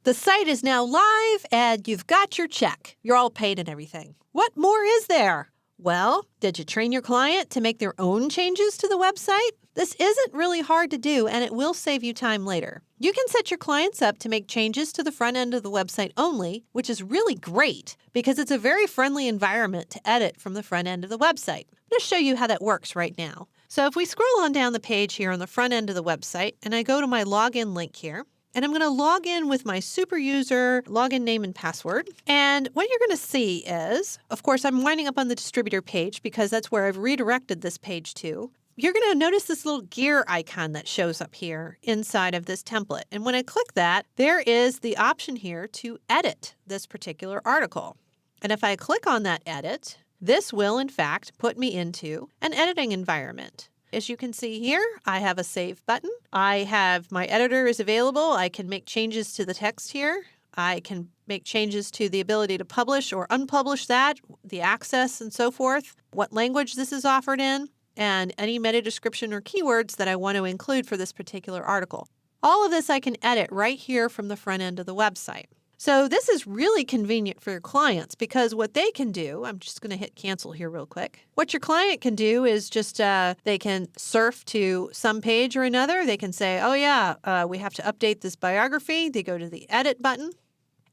The site is now live and you've got your check. You're all paid and everything. What more is there? Well, did you train your client to make their own changes to the website? This isn't really hard to do and it will save you time later. You can set your clients up to make changes to the front end of the website only, which is really great because it's a very friendly environment to edit from the front end of the website. I'm going to show you how that works right now. So if we scroll on down the page here on the front end of the website and I go to my login link here, and I'm going to log in with my super user login name and password. And what you're going to see is, of course, I'm winding up on the distributor page because that's where I've redirected this page to. You're going to notice this little gear icon that shows up here inside of this template. And when I click that, there is the option here to edit this particular article. And if I click on that edit, this will, in fact, put me into an editing environment. As you can see here, I have a save button. I have my editor is available. I can make changes to the text here. I can make changes to the ability to publish or unpublish that, the access and so forth, what language this is offered in, and any meta description or keywords that I want to include for this particular article. All of this I can edit right here from the front end of the website. So this is really convenient for your clients because what they can do, I'm just going to hit cancel here real quick. What your client can do is just they can surf to some page or another. They can say, oh yeah, we have to update this biography. They go to the edit button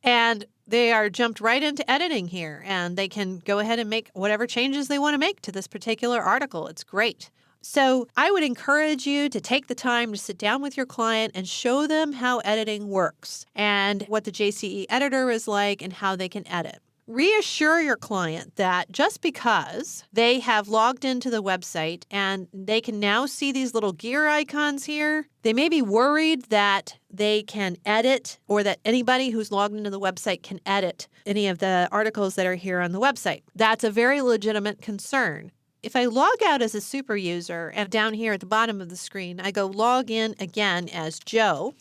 and they are jumped right into editing here and they can go ahead and make whatever changes they want to make to this particular article. It's great. So I would encourage you to take the time to sit down with your client and show them how editing works and what the JCE editor is like and how they can edit. Reassure your client that just because they have logged into the website and they can now see these little gear icons here, they may be worried that they can edit or that anybody who's logged into the website can edit any of the articles that are here on the website. That's a very legitimate concern. If I log out as a super user and down here at the bottom of the screen, I go log in again as Joe,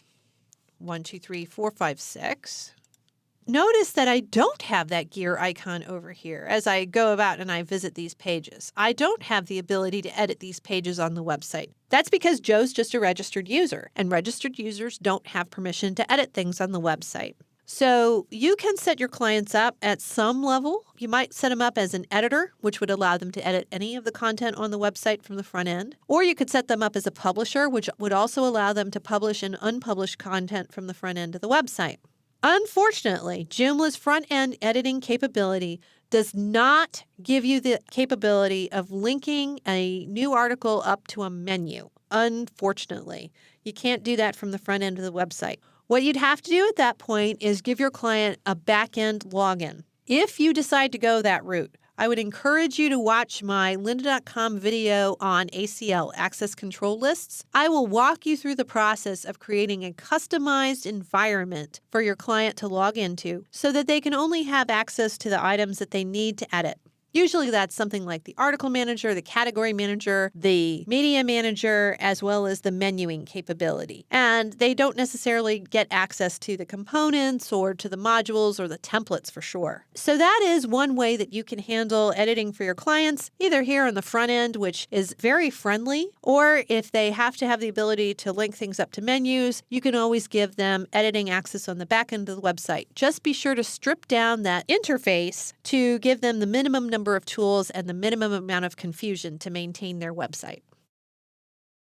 123456. Notice that I don't have that gear icon over here as I go about and I visit these pages. I don't have the ability to edit these pages on the website. That's because Joe's just a registered user, and registered users don't have permission to edit things on the website. So you can set your clients up at some level. You might set them up as an editor, which would allow them to edit any of the content on the website from the front end. Or you could set them up as a publisher, which would also allow them to publish and unpublish content from the front end of the website. Unfortunately, Joomla's front-end editing capability does not give you the capability of linking a new article up to a menu. Unfortunately, you can't do that from the front end of the website. What you'd have to do at that point is give your client a back-end login. If you decide to go that route, I would encourage you to watch my lynda.com video on ACL, Access Control Lists. I will walk you through the process of creating a customized environment for your client to log into so that they can only have access to the items that they need to edit. Usually that's something like the article manager, the category manager, the media manager, as well as the menuing capability. And they don't necessarily get access to the components or to the modules or the templates for sure. So that is one way that you can handle editing for your clients, either here on the front end, which is very friendly, or if they have to have the ability to link things up to menus, you can always give them editing access on the back end of the website. Just be sure to strip down that interface to give them the minimum number of tools and the minimum amount of confusion to maintain their website.